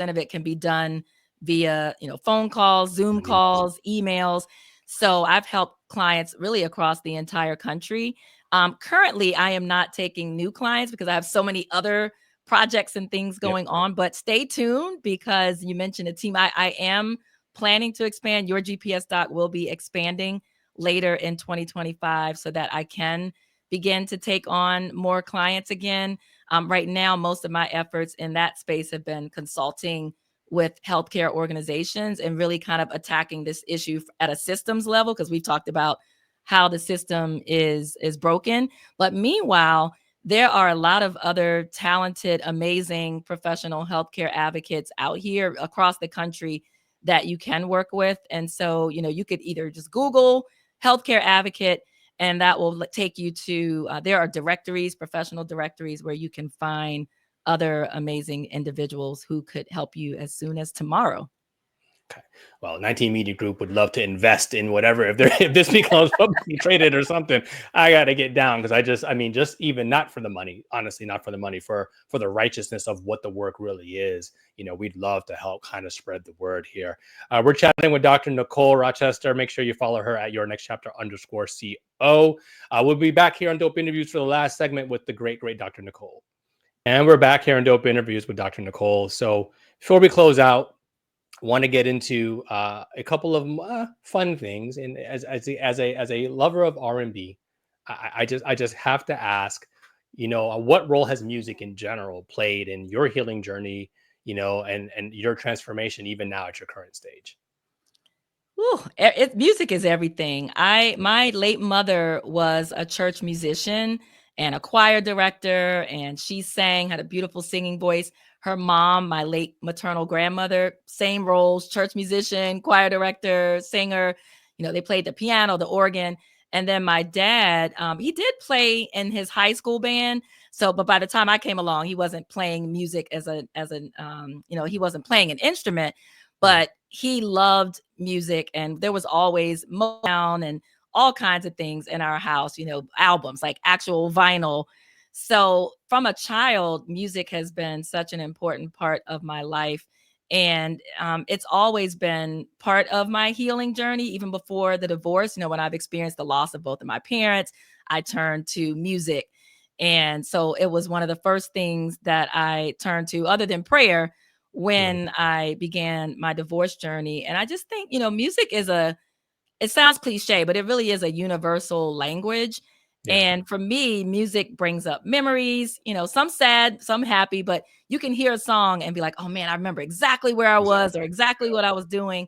Speaker 3: of it can be done via, phone calls, Zoom calls, emails. So I've helped clients really across the entire country. Currently, I am not taking new clients because I have so many other projects and things going on, but stay tuned, because you mentioned a team. I am planning to expand. Your GPS doc will be expanding later in 2025 so that I can begin to take on more clients again. Right now, most of my efforts in that space have been consulting with healthcare organizations and really kind of attacking this issue at a systems level, because we've talked about how the system is broken. But meanwhile, there are a lot of other talented, amazing professional healthcare advocates out here across the country that you can work with. And so, you could either just Google healthcare advocate, and that will take you to, there are directories, professional directories, where you can find other amazing individuals who could help you as soon as tomorrow.
Speaker 2: Okay. Well, 19 Media Group would love to invest in whatever. If this becomes publicly traded or something, I got to get down, because just even not for the money, honestly, not for the money, for the righteousness of what the work really is. We'd love to help kind of spread the word here. We're chatting with Dr. Nicole Rochester. Make sure you follow her at yournextchapter_CO. We'll be back here on Dope Interviews for the last segment with the great Dr. Nicole. And we're back here on Dope Interviews with Dr. Nicole. So before we close out, want to get into a couple of fun things. And as a lover of R&B, I just have to ask, what role has music in general played in your healing journey, and your transformation even now at your current stage?
Speaker 3: Ooh, music is everything. My late mother was a church musician and a choir director, and she sang, had a beautiful singing voice. Her mom, my late maternal grandmother, same roles: church musician, choir director, singer. They played the piano, the organ. And then my dad, he did play in his high school band. So, but by the time I came along, he wasn't playing music he wasn't playing an instrument, but he loved music. And there was always Motown and all kinds of things in our house, albums, like actual vinyl. So from a child, music has been such an important part of my life. And it's always been part of my healing journey, even before the divorce. When I've experienced the loss of both of my parents, I turned to music. And so it was one of the first things that I turned to, other than prayer, when I began my divorce journey. And I just think, music it sounds cliche, but it really is a universal language.
Speaker 2: Yeah.
Speaker 3: And for me, music brings up memories, some sad, some happy, but you can hear a song and be like, oh man, I remember exactly where I was, or exactly what I was doing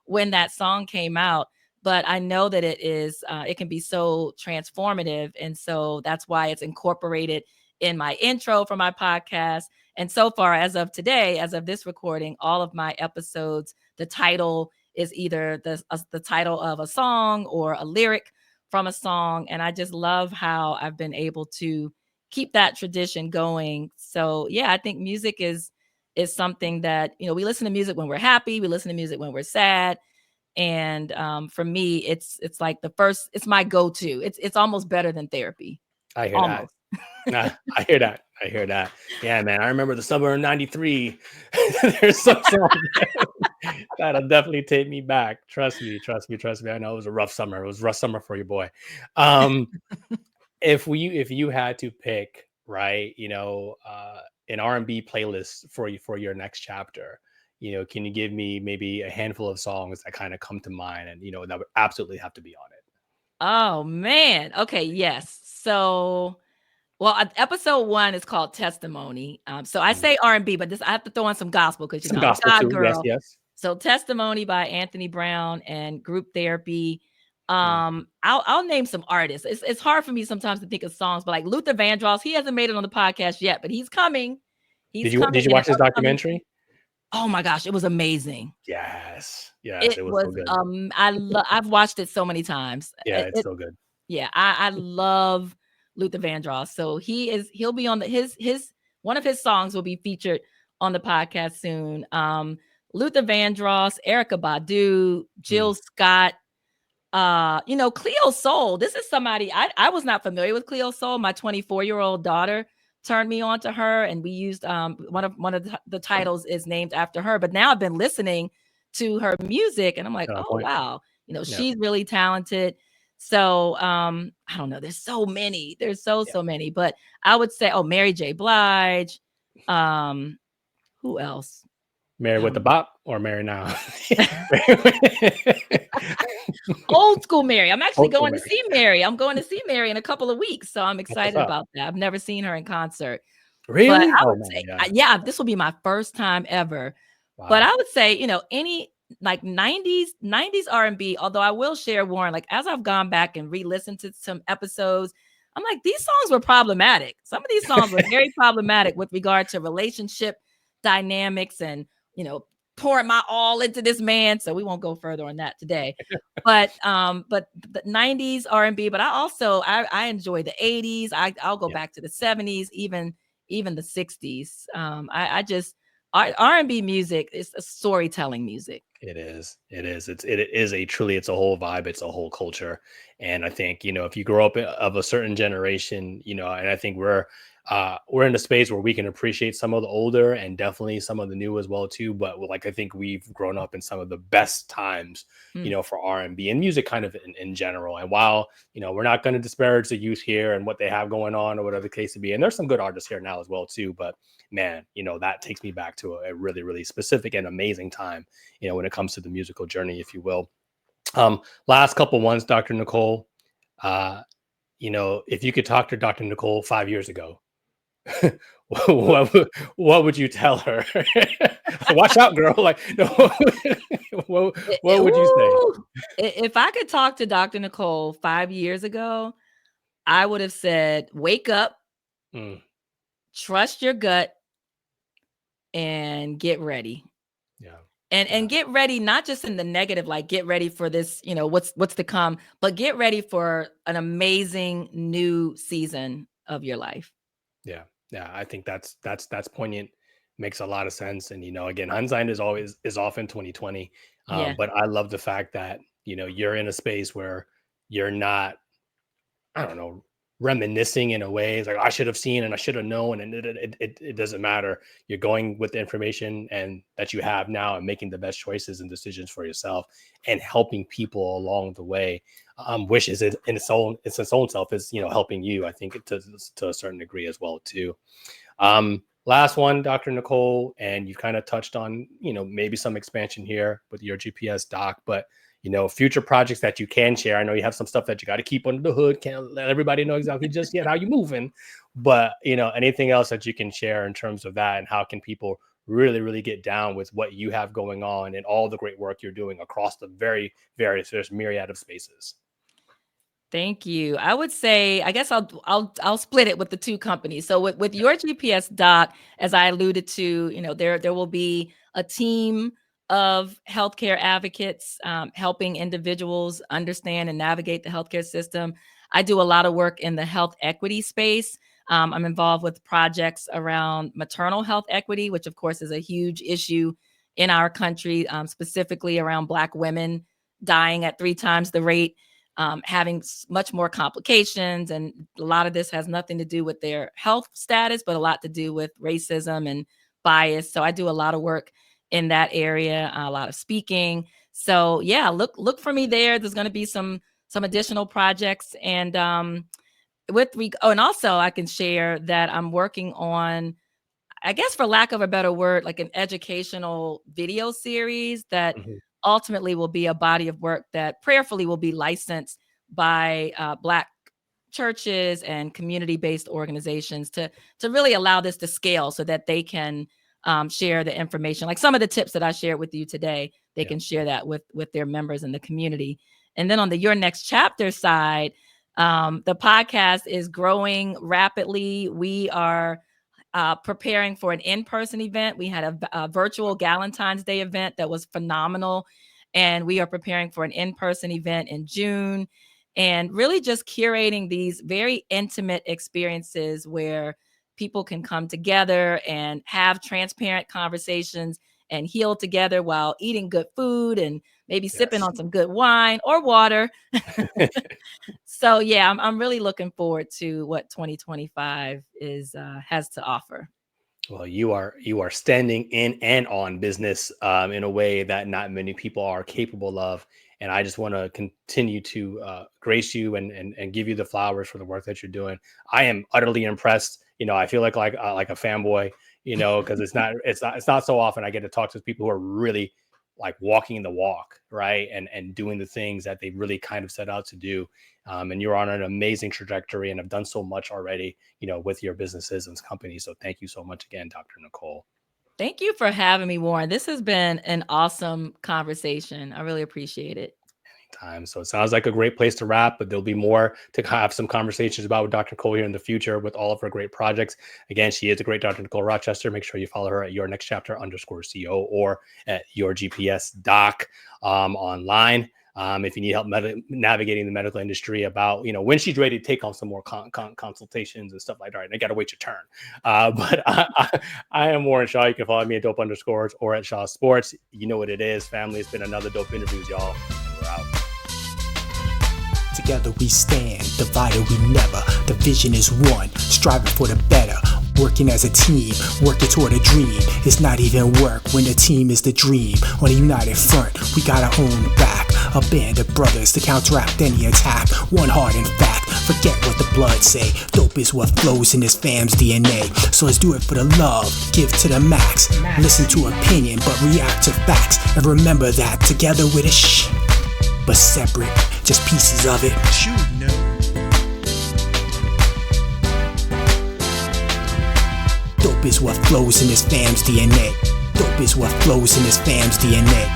Speaker 3: when that song came out. But I know that it can be so transformative. And so that's why it's incorporated in my intro for my podcast. And so far, as of today, as of this recording, all of my episodes, the title is either the title of a song or a lyric from a song. And I just love how I've been able to keep that tradition going. So yeah, I think music is something that, we listen to music when we're happy, we listen to music when we're sad. And for me, it's like it's my go-to. It's almost better than therapy.
Speaker 2: I hear that.
Speaker 3: Almost.
Speaker 2: I hear that. I hear that. Yeah, man. I remember the summer of '93. There's some songs that'll definitely take me back. Trust me. I know it was a rough summer. It was a rough summer for your boy. If you had to pick, right, an R&B playlist for your next chapter, can you give me maybe a handful of songs that kind of come to mind, and that would absolutely have to be on it?
Speaker 3: Oh man. Okay. Yes. So, well, episode 1 is called Testimony. So I say R&B, but I have to throw in some gospel because
Speaker 2: Some
Speaker 3: I'm a
Speaker 2: gospel
Speaker 3: God
Speaker 2: too. Yes,
Speaker 3: girl.
Speaker 2: yes.
Speaker 3: So Testimony by Anthony Brown and Group Therapy.
Speaker 2: Mm.
Speaker 3: I'll name some artists. It's hard for me sometimes to think of songs, but like Luther Vandross, he hasn't made it on the podcast yet, but he's coming.
Speaker 2: Did
Speaker 3: He's
Speaker 2: you
Speaker 3: coming in an
Speaker 2: watch his
Speaker 3: upcoming.
Speaker 2: documentary?
Speaker 3: Oh my gosh, it was amazing.
Speaker 2: Yes,
Speaker 3: It
Speaker 2: it was so
Speaker 3: was
Speaker 2: good.
Speaker 3: I've watched it so many times.
Speaker 2: Yeah, it's so good.
Speaker 3: Yeah, I love Luther Vandross. So he'll be on his one of his songs will be featured on the podcast soon. Luther Vandross, Erykah Badu, Jill Scott, Cleo Soul. This is somebody I was not familiar with. Cleo Soul. My 24-year-old daughter turned me on to her, and we used one of the titles is named after her. But now I've been listening to her music, and I'm like, oh wow, she's really talented. So I don't know. There's so many. There's so many. But I would say, Mary J. Blige. Who else?
Speaker 2: Married with the Bop or Married Now?
Speaker 3: Old school Mary. I'm actually going
Speaker 2: Mary.
Speaker 3: to see Mary. I'm going to see Mary in a couple of weeks. So I'm excited about that. I've never seen her in concert.
Speaker 2: Really?
Speaker 3: But I would say, this will be my first time ever. Wow. But I would say, any like 90s R&B, although I will share, Warren, like as I've gone back and re-listened to some episodes, I'm like, these songs were problematic. Some of these songs were very problematic with regard to relationship dynamics and, pouring my all into this man. So we won't go further on that today. But the 90s R&B, but I enjoy the 80s. I'll go back to the 70s, even the 60s. R&B music is a storytelling music.
Speaker 2: It is. It's a whole vibe. It's a whole culture. And I think, if you grow up of a certain generation, and I think we're in a space where we can appreciate some of the older and definitely some of the new as well too. But I think we've grown up in some of the best times, for R&B and music kind of in general. And while, we're not going to disparage the youth here and what they have going on or whatever the case to be, and there's some good artists here now as well too. But man, that takes me back to a really, really specific and amazing time, when it comes to the musical journey, if you will. Last couple ones, Dr. Nicole, if you could talk to Dr. Nicole 5 years ago, what would you tell her? Watch out, girl. Like, no. what would you
Speaker 3: say? If I could talk to Dr. Nicole 5 years ago, I would have said, wake up, trust your gut, and get ready.
Speaker 2: Yeah.
Speaker 3: And get ready, not just in the negative, like get ready for this, what's to come, but get ready for an amazing new season of your life.
Speaker 2: Yeah. I think that's poignant. Makes a lot of sense. And, again, hindsight is often 2020. But I love the fact that, you're in a space where you're not, I don't know, reminiscing in a way. It's like, I should have seen and I should have known, and it doesn't matter. You're going with the information and that you have now and making the best choices and decisions for yourself and helping people along the way, which is in its own self is, helping you, I think, to a certain degree as well too. Last one, Dr. Nicole, and you've kind of touched on, maybe some expansion here with your GPS doc, but future projects that you can share. I know you have some stuff that you got to keep under the hood. Can't let everybody know exactly just yet how you're moving, but anything else that you can share in terms of that, and how can people really, really get down with what you have going on and all the great work you're doing across the very various myriad of spaces.
Speaker 3: Thank you. I would say, I guess I'll split it with the two companies. So with your GPS doc, as I alluded to, there will be a team of healthcare advocates, helping individuals understand and navigate the healthcare system. I do a lot of work in the health equity space. I'm involved with projects around maternal health equity, which of course is a huge issue in our country, specifically around Black women dying at 3 times the rate, having much more complications. And a lot of this has nothing to do with their health status, but a lot to do with racism and bias. So I do a lot of work in that area, a lot of speaking. So yeah, look for me there. There's going to be some additional projects, and and also I can share that I'm working on, I guess for lack of a better word, like an educational video series that
Speaker 2: Mhm.
Speaker 3: ultimately will be a body of work that prayerfully will be licensed by Black churches and community-based organizations to really allow this to scale so that they can share the information. Like some of the tips that I shared with you today, they
Speaker 2: Yeah.
Speaker 3: can share that with their members in the community. And then on the Your Next Chapter side, the podcast is growing rapidly. We are preparing for an in-person event. We had a virtual Galentine's Day event that was phenomenal. And we are preparing for an in-person event in June, and really just curating these very intimate experiences where people can come together and have transparent conversations and heal together while eating good food and maybe sipping
Speaker 2: Yes.
Speaker 3: on some good wine or water. So yeah, I'm really looking forward to what 2025 has to offer.
Speaker 2: Well, you are standing in and on business in a way that not many people are capable of, and I just want to continue to grace you and give you the flowers for the work that you're doing. I am utterly impressed. I feel like a fanboy. Because it's not so often I get to talk to people who are really like walking the walk, right, and doing the things that they really kind of set out to do. And you're on an amazing trajectory and have done so much already, with your businesses and companies. So thank you so much again, Dr. Nicole.
Speaker 3: Thank you for having me, Warren. This has been an awesome conversation. I really appreciate it.
Speaker 2: So it sounds like a great place to wrap, but there'll be more to have some conversations about with Dr. Nicole here in the future with all of her great projects. Again, she is a great Dr. Nicole Rochester. Make sure you follow her at yournextchapter_CO or at your GPS doc online. If you need help navigating the medical industry about, when she's ready to take on some more consultations and stuff like that, right? And they got to wait your turn. But I am Warren Shaw. You can follow me at dope_scores or at Shaw Sports. You know what it is, family. It's been another Dope Interviews, y'all. And we're out.
Speaker 1: Together we stand, divided we never. The vision is one, striving for the better. Working as a team, working toward a dream. It's not even work when the team is the dream. On a united front, we got our own back. A band of brothers to counteract any attack. One heart in fact, forget what the blood say. Dope is what flows in this fam's DNA. So let's do it for the love, give to the max. Listen to opinion, but react to facts. And remember that together with a but separate, just pieces of it. Dope is what flows in this fam's DNA. Dope is what flows in this fam's DNA.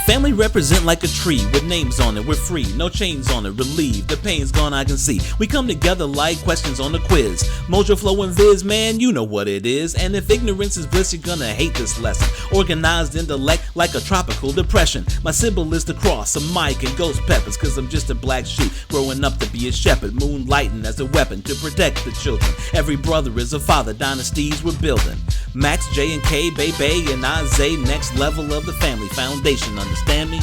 Speaker 4: Family represent like a tree with names on it. We're free, no chains on it. Relieved, the pain's gone, I can see. We come together like questions on a quiz. Mojo Flow and Viz, man, you know what it is. And if ignorance is bliss, you're gonna hate this lesson. Organized intellect like a tropical depression. My symbol is the cross, a mic and ghost peppers. Cause I'm just a black sheep growing up to be a shepherd. Moonlighting as a weapon to protect the children. Every brother is a father, dynasties we're building. Max, J and K, Bebe and Isaiah, next level of the family foundation. Understand me?